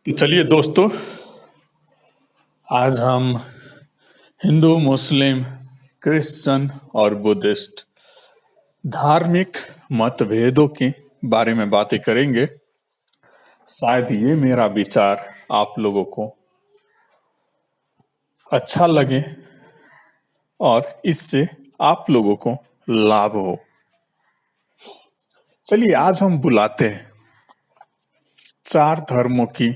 तो चलिए दोस्तों, आज हम हिंदू, मुस्लिम, क्रिश्चियन और बुद्धिस्ट धार्मिक मतभेदों के बारे में बातें करेंगे। शायद ये मेरा विचार आप लोगों को अच्छा लगे और इससे आप लोगों को लाभ हो। चलिए, आज हम बुलाते हैं चार धर्मों की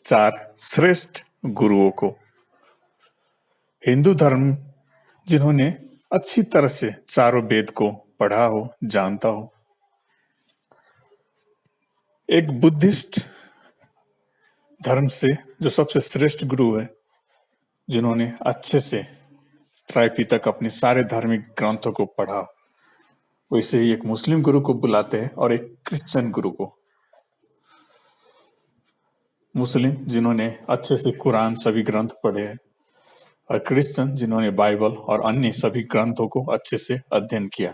चार श्रेष्ठ गुरुओं को। हिंदू धर्म जिन्होंने अच्छी तरह से चारों वेद को पढ़ा हो, जानता हो। एक बुद्धिस्ट धर्म से जो सबसे श्रेष्ठ गुरु है, जिन्होंने अच्छे से त्राईपी तक अपने सारे धार्मिक ग्रंथों को पढ़ा। वैसे ही एक मुस्लिम गुरु को बुलाते हैं और एक क्रिश्चियन गुरु को। मुस्लिम जिन्होंने अच्छे से कुरान सभी ग्रंथ पढ़े हैं, और क्रिश्चियन जिन्होंने बाइबल और अन्य सभी ग्रंथों को अच्छे से अध्ययन किया।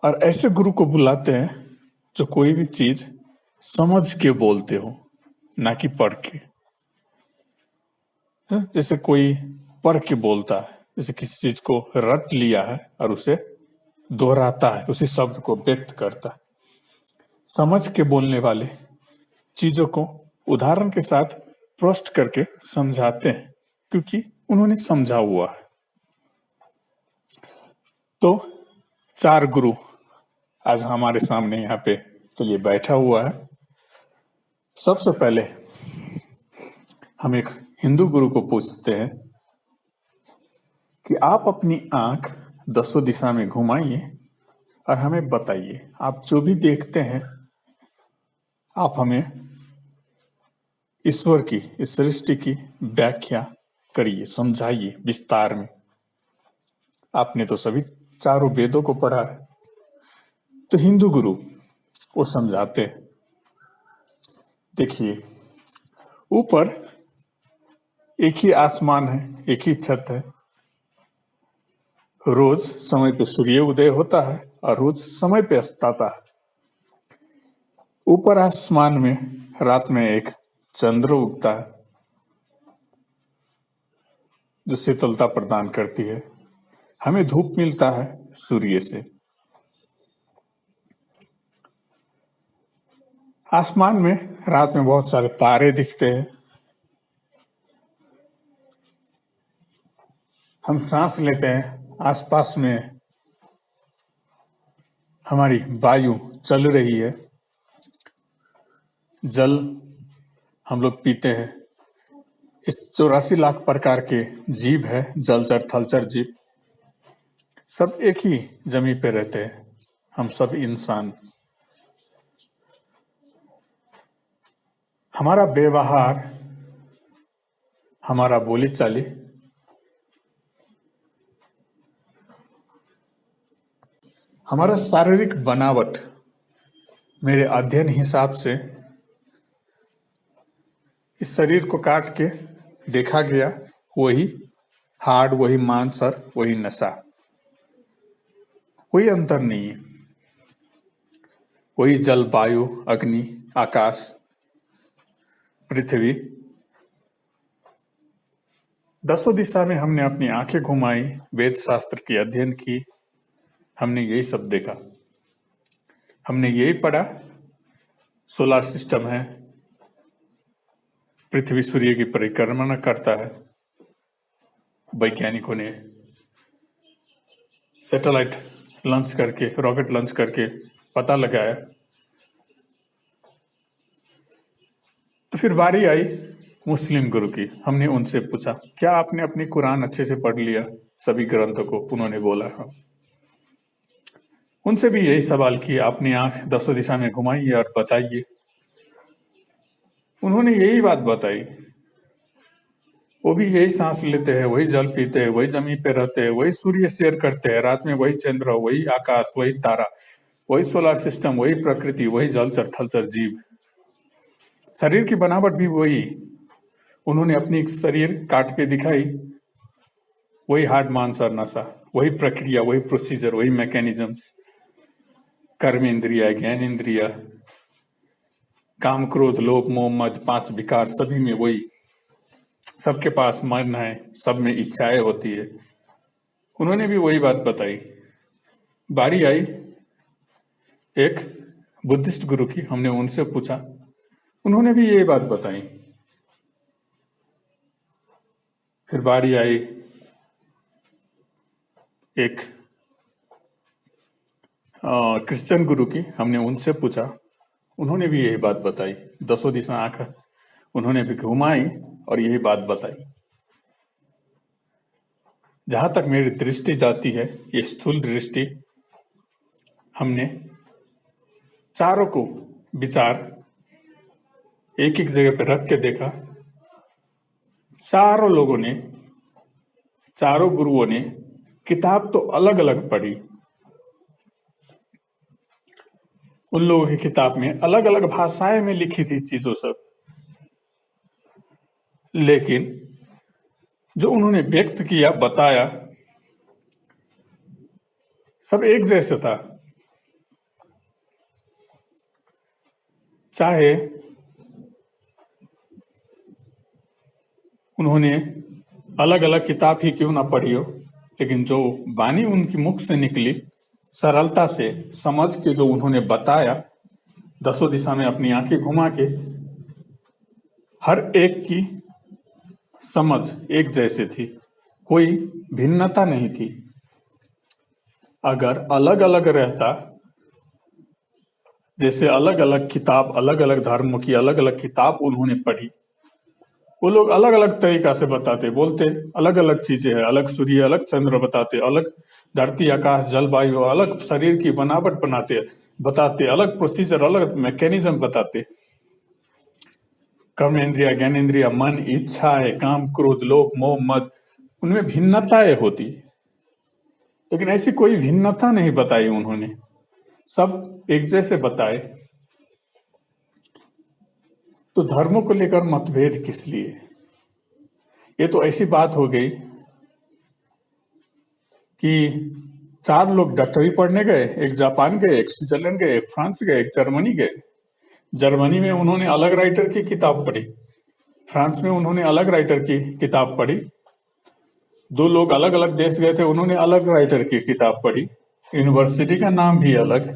और ऐसे गुरु को बुलाते हैं जो कोई भी चीज समझ के बोलते हो, ना कि पढ़ के। जैसे कोई पढ़ के बोलता है, जैसे किसी चीज को रट लिया है और उसे दोहराता है, उसी शब्द को व्यक्त करता है। समझ के बोलने वाले चीजों को उदाहरण के साथ प्रश्न करके समझाते हैं, क्योंकि उन्होंने समझा हुआ है। तो चार गुरु आज हमारे सामने यहाँ पे चलिए बैठा हुआ है। सबसे पहले हम एक हिंदू गुरु को पूछते हैं कि आप अपनी आंख दसों दिशा में घुमाइए और हमें बताइए, आप जो भी देखते हैं, आप हमें ईश्वर की, इस सृष्टि की व्याख्या करिए, समझाइए विस्तार में। आपने तो सभी चारों वेदों को पढ़ा है। तो हिंदू गुरु वो समझाते हैं। देखिए, ऊपर एक ही आसमान है, एक ही छत है। रोज समय पे सूर्य उदय होता है और रोज समय पे अस्ताता है। ऊपर आसमान में रात में एक चंद्र उगता है जो शीतलता प्रदान करती है। हमें धूप मिलता है सूर्य से। आसमान में रात में बहुत सारे तारे दिखते हैं। हम सांस लेते हैं, आसपास में हमारी वायु चल रही है। जल हम लोग पीते हैं। इस 84 लाख प्रकार के जीव है, जलचर थलचर जीव, सब एक ही जमीन पे रहते हैं। हम सब इंसान। हमारा व्यवहार, हमारा बोली चाली, हमारा शारीरिक बनावट, मेरे अध्ययन हिसाब से इस शरीर को काट के देखा गया, वही हाड़, वही मांस और वही नसा, कोई अंतर नहीं है। वही जल, वायु, अग्नि, आकाश, पृथ्वी। दसों दिशा में हमने अपनी आंखें घुमाई, वेद शास्त्र की अध्ययन की, हमने यही सब देखा। हमने यही पढ़ा, सोलर सिस्टम है, पृथ्वी सूर्य की परिक्रमा करता है। वैज्ञानिकों ने सैटेलाइट लॉन्च करके, रॉकेट लॉन्च करके पता लगाया। तो फिर बारी आई मुस्लिम गुरु की। हमने उनसे पूछा, क्या आपने अपनी कुरान अच्छे से पढ़ लिया, सभी ग्रंथों को? उन्होंने बोला हाँ। उनसे भी यही सवाल किया, अपनी आंख दसों दिशा में घुमाइए और बताइए। उन्होंने यही बात बताई। वो भी यही सांस लेते हैं, वही जल पीते हैं, वही जमीन पे रहते हैं, वही सूर्य शेयर करते हैं, रात में वही चंद्र, वही आकाश, वही तारा, वही सोलर सिस्टम, वही प्रकृति, वही जलचर थलचर जीव। शरीर की बनावट भी वही। उन्होंने अपनी शरीर काट के दिखाई, वही हार्ड, मांस और नसा, वही प्रक्रिया, वही प्रोसीजर, वही मैकेनिज्म्स, कर्म इंद्रिया, ज्ञान इंद्रिया, काम क्रोध लोभ मोह मद 5 विकार सभी में वही, सबके पास मन है, सब में इच्छाएं होती है। उन्होंने भी वही बात बताई। बारी आई एक बुद्धिस्ट गुरु की, हमने उनसे पूछा, उन्होंने भी यही बात बताई। फिर बारी आई एक क्रिश्चियन गुरु की, हमने उनसे पूछा, उन्होंने भी यही बात बताई। 10 दिशा आंख उन्होंने भी घुमाई और यही बात बताई। जहां तक मेरी दृष्टि जाती है, ये स्थूल दृष्टि, हमने चारों को विचार एक एक जगह पर रख के देखा। चारों लोगों ने, चारों गुरुओं ने किताब तो अलग अलग पढ़ी, उन लोगों की किताब में अलग अलग भाषाएं में लिखी थी चीजों सब, लेकिन जो उन्होंने व्यक्त किया, बताया, सब एक जैसे था। चाहे उन्होंने अलग अलग किताब ही क्यों ना पढ़ी हो, लेकिन जो वाणी उनकी मुख से निकली, सरलता से समझ के जो उन्होंने बताया, 10 दिशा में अपनी आंखें घुमा के, हर एक की समझ एक जैसे थी, कोई भिन्नता नहीं थी। अगर अलग अलग रहता, जैसे अलग अलग किताब, अलग अलग धर्मों की अलग अलग किताब उन्होंने पढ़ी, वो लोग अलग अलग तरीका से बताते, बोलते अलग अलग चीजें हैं, अलग सूर्य अलग चंद्र बताते, अलग धरती आकाश जलवायु, अलग शरीर की बनावट बताते, अलग प्रोसीजर, अलग मैकेनिज्म बताते। कर्मेंद्रिया, ज्ञानेन्द्रिया, मन, इच्छा है, काम क्रोध लोभ मोह मद, उनमें भिन्नताएं होती, लेकिन ऐसी कोई भिन्नता नहीं बताई उन्होंने, सब एक जैसे बताए। तो धर्मों को लेकर मतभेद किस लिए? ये तो ऐसी बात हो गई कि 4 लोग डॉक्टरी पढ़ने गए, एक जापान गए, एक स्विट्जरलैंड गए, एक फ्रांस गए, एक जर्मनी गए। जर्मनी में उन्होंने अलग राइटर की किताब पढ़ी, फ्रांस में उन्होंने अलग राइटर की किताब पढ़ी। 2 लोग अलग अलग देश गए थे, उन्होंने अलग राइटर की किताब पढ़ी, यूनिवर्सिटी का नाम भी अलग।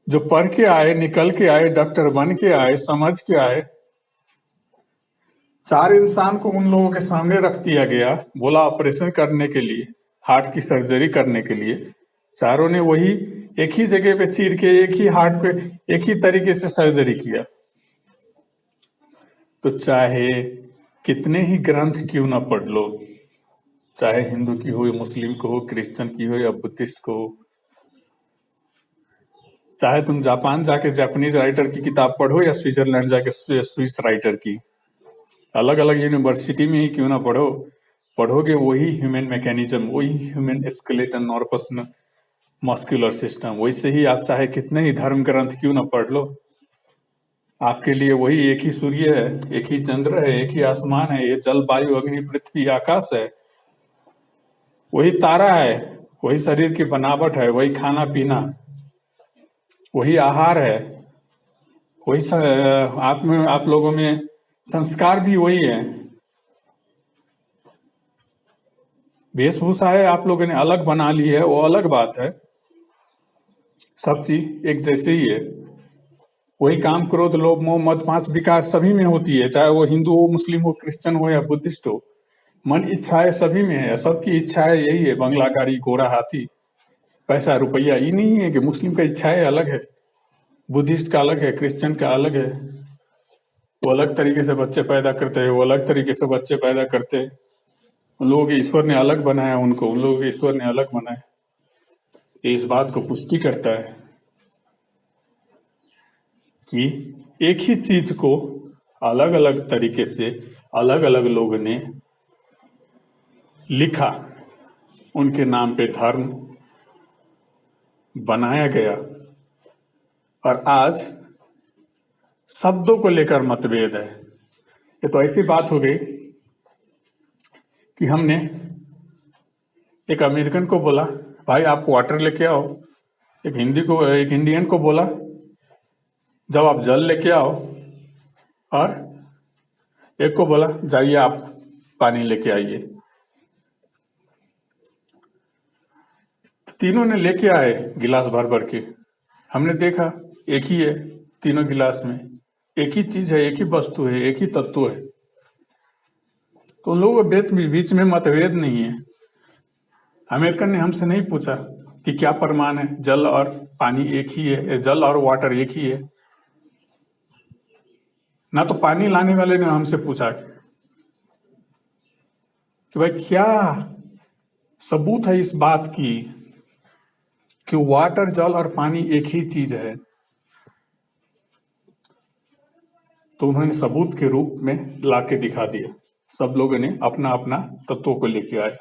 जो पढ़ के आए, निकल के आए, डॉक्टर बन के आए, समझ के आए, 4 इंसान को उन लोगों के सामने रख दिया गया, बोला ऑपरेशन करने के लिए, हार्ट की सर्जरी करने के लिए। चारों ने वही एक ही जगह पे चीर के एक ही हार्ट को एक ही तरीके से सर्जरी किया। तो चाहे कितने ही ग्रंथ क्यों ना पढ़ लो, चाहे हिंदू की हो, मुस्लिम को हो, क्रिश्चियन की हो या बुद्धिस्ट को हो, चाहे तुम जापान जाके जापानीज राइटर की किताब पढ़ो या स्विट्जरलैंड जाके स्विस राइटर की, अलग अलग यूनिवर्सिटी में ही क्यों ना पढ़ो, पढ़ोगे वही ह्यूमन मैकेनिज्म, वही ह्यूमन स्केलेटन नॉर्पस मस्कुलर सिस्टम, वैसे ही आप चाहे कितने ही धर्म ग्रंथ क्यों ना पढ़ लो, आपके लिए वही एक ही सूर्य है, एक ही चंद्र है, एक ही आसमान है, ये जल वायु अग्नि पृथ्वी आकाश है, वही तारा है, वही शरीर की बनावट है, वही खाना पीना, वही आहार है, वही आप लोगों में संस्कार भी वही है। वेशभूषा है आप लोगों ने अलग बना ली है, वो अलग बात है, सब चीज एक जैसे ही है। वही काम क्रोध लोभ मोह मद 5 विकार सभी में होती है, चाहे वो हिंदू हो, मुस्लिम हो, क्रिश्चियन हो या बुद्धिस्ट हो। मन इच्छाएं सभी में है, सबकी इच्छाएं यही है, बंगला गाड़ी घोड़ा हाथी पैसा रुपया। ये नहीं है कि मुस्लिम का इच्छाएं अलग है, बुद्धिस्ट का अलग है, क्रिश्चियन का अलग है, वो अलग तरीके से बच्चे पैदा करते हैं, वो अलग तरीके से बच्चे पैदा करते हैं। उन लोगों के ईश्वर ने अलग बनाया उनको, उन लोगों के ईश्वर ने अलग बनाया। ये इस बात को पुष्टि करता है कि एक ही चीज को अलग अलग तरीके से अलग अलग लोगों ने लिखा, उनके नाम पे धर्म बनाया गया, और आज शब्दों को लेकर मतभेद है। ये तो ऐसी बात हो गई कि हमने एक अमेरिकन को बोला, भाई आप वाटर लेके आओ, एक हिंदी को, एक इंडियन को बोला जब आप जल लेके आओ और एक को बोला जाइए आप पानी लेके आइए, तीनों ने लेके आए गिलास भर भर के। हमने देखा एक ही है तीनों गिलास में, एक ही चीज है, एक ही वस्तु है, एक ही तत्व है। तो उन लोगों के बीच में मतभेद नहीं है। अमेरिकन ने हमसे नहीं पूछा कि क्या प्रमाण है, जल और पानी एक ही है, जल और वाटर एक ही है। ना तो पानी लाने वाले ने हमसे पूछा कि भाई क्या सबूत है इस बात की कि वाटर, जल और पानी एक ही चीज है। तो उन्होंने सबूत के रूप में ला के दिखा दिया। सब लोगों ने अपना अपना तत्वों को लेके आए।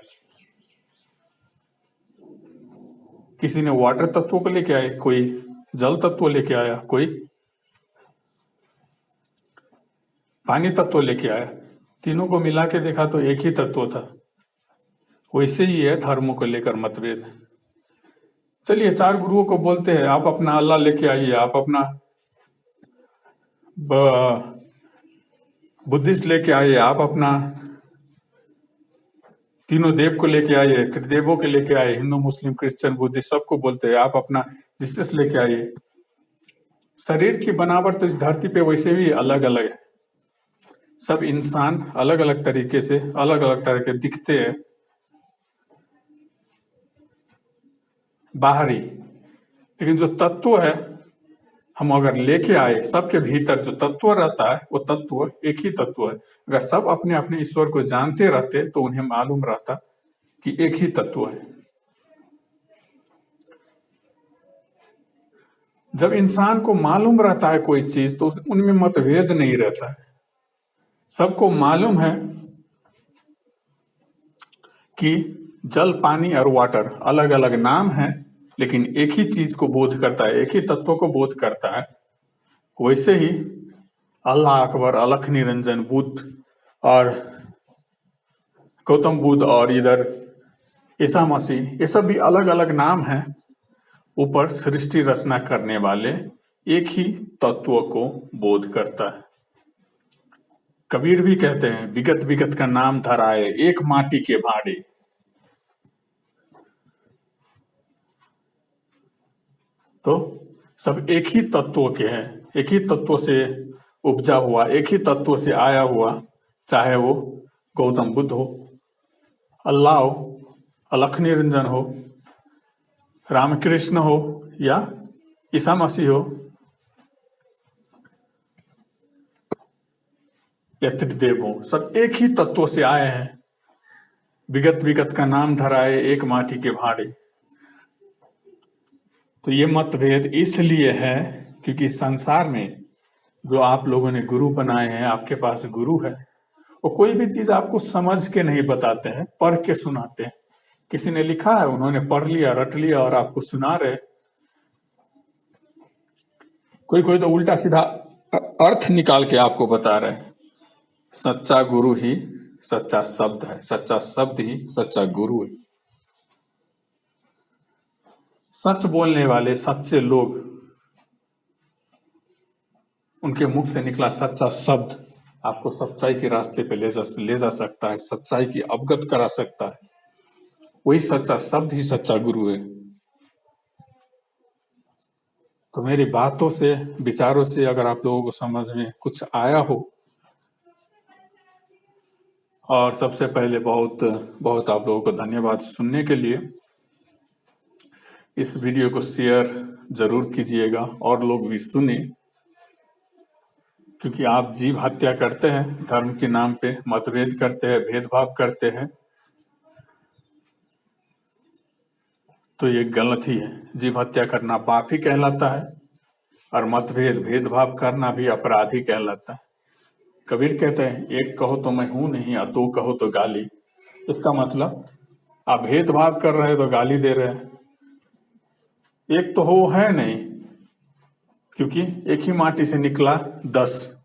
किसी ने वाटर तत्वों को लेके आए, कोई जल तत्व लेके आया, कोई पानी तत्व लेके आया। तीनों को मिला के देखा तो एक ही तत्व था। वैसे ही है धर्मों को लेकर मतभेद। चलिए 4 गुरुओं को बोलते हैं आप अपना अल्लाह लेके आइए, आप अपना बुद्धिस्ट लेके आइए, आप अपना तीनों देव को लेके आइए, त्रिदेवों के लेके आए, हिंदू मुस्लिम क्रिश्चियन बुद्धिस्ट सबको बोलते हैं आप अपना जीसस लेके आइए। शरीर की बनावट तो इस धरती पे वैसे भी अलग अलग है। सब इंसान अलग अलग तरीके से अलग अलग तरह के दिखते हैं बाहरी, लेकिन जो तत्व है हम अगर लेके आए, सबके भीतर जो तत्व रहता है वो तत्व एक ही तत्व है। अगर सब अपने अपने ईश्वर को जानते रहते तो उन्हें मालूम रहता कि एक ही तत्व है। जब इंसान को मालूम रहता है कोई चीज तो उनमें मतभेद नहीं रहता है। सबको मालूम है कि जल, पानी और वाटर अलग अलग नाम है, लेकिन एक ही चीज को बोध करता है, एक ही तत्व को बोध करता है। वैसे ही अल्लाह अकबर, अलख निरंजन, बुद्ध और गौतम बुद्ध और इधर ईसा मसीह, ये सब भी अलग अलग नाम है। ऊपर सृष्टि रचना करने वाले एक ही तत्व को बोध करता है। कबीर भी कहते हैं विगत विगत का नाम धराए, एक माटी के भांडे। तो सब एक ही तत्व के हैं, एक ही तत्व से उपजा हुआ, एक ही तत्व से आया हुआ, चाहे वो गौतम बुद्ध हो, अल्लाह हो, अलख निरंजन हो, रामकृष्ण हो या ईसा मसीह हो या त्रिदेव हो, सब एक ही तत्व से आए हैं। विगत विगत का नाम धराए, एक माटी के भांडे। तो ये मतभेद इसलिए है क्योंकि संसार में जो आप लोगों ने गुरु बनाए हैं, आपके पास गुरु है, वो कोई भी चीज आपको समझ के नहीं बताते हैं, पढ़ के सुनाते हैं। किसी ने लिखा है, उन्होंने पढ़ लिया, रट लिया और आपको सुना रहे। कोई कोई तो उल्टा सीधा अर्थ निकाल के आपको बता रहे हैं। सच्चा गुरु ही सच्चा शब्द है, सच्चा शब्द ही सच्चा गुरु है। सच बोलने वाले सच्चे लोग, उनके मुख से निकला सच्चा शब्द आपको सच्चाई के रास्ते पे ले जा सकता है, सच्चाई की अवगत करा सकता है। वही सच्चा शब्द ही सच्चा गुरु है। तो मेरी बातों से, विचारों से अगर आप लोगों को समझ में कुछ आया हो, और सबसे पहले बहुत बहुत आप लोगों को धन्यवाद सुनने के लिए। इस वीडियो को शेयर जरूर कीजिएगा और लोग भी सुने, क्योंकि आप जीव हत्या करते हैं, धर्म के नाम पे मतभेद करते हैं, भेदभाव करते हैं, तो ये गलत ही है। जीव हत्या करना पाप ही कहलाता है और मतभेद, भेदभाव करना भी अपराध ही कहलाता है। कबीर कहते हैं एक कहो तो मैं हूं नहीं और दो कहो तो गाली। इसका मतलब आप भेदभाव कर रहे हैं तो गाली दे रहे हैं। एक तो हो है नहीं, क्योंकि एक ही माटी से निकला 10,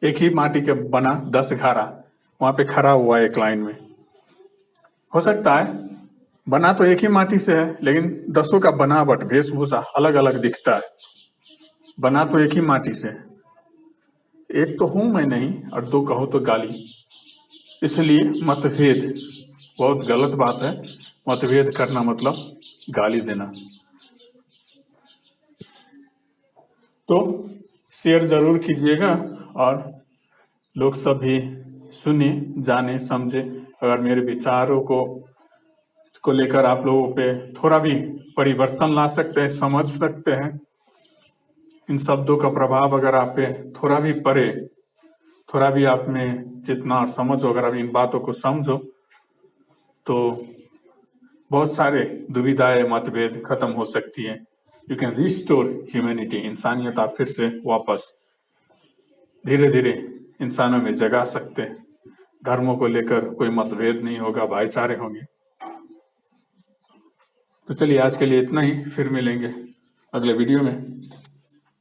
एक ही माटी के बना 10 घारा, वहां पे खड़ा हुआ एक लाइन में। हो सकता है बना तो एक ही माटी से है, लेकिन 10 का बनावट, वेशभूषा अलग अलग दिखता है। बना तो एक ही माटी से, एक तो हूं मैं नहीं और दो कहो तो गाली। इसलिए मतभेद बहुत गलत बात है। मतभेद करना मतलब गाली देना। तो शेयर जरूर कीजिएगा और लोग सब भी सुने, जाने, समझे। अगर मेरे विचारों को लेकर आप लोगों पे थोड़ा भी परिवर्तन ला सकते हैं, समझ सकते हैं, इन शब्दों का प्रभाव अगर आप पे थोड़ा भी पड़े, थोड़ा भी आप में जितना समझो, अगर आप इन बातों को समझो तो बहुत सारे दुविधाएं, मतभेद खत्म हो सकती है। यू कैन रिस्टोर ह्यूमैनिटी, इंसानियत आप फिर से वापस धीरे धीरे इंसानों में जगा सकते हैं। धर्मों को लेकर कोई मतभेद नहीं होगा, भाईचारे होंगे। तो चलिए आज के लिए इतना ही, फिर मिलेंगे अगले वीडियो में।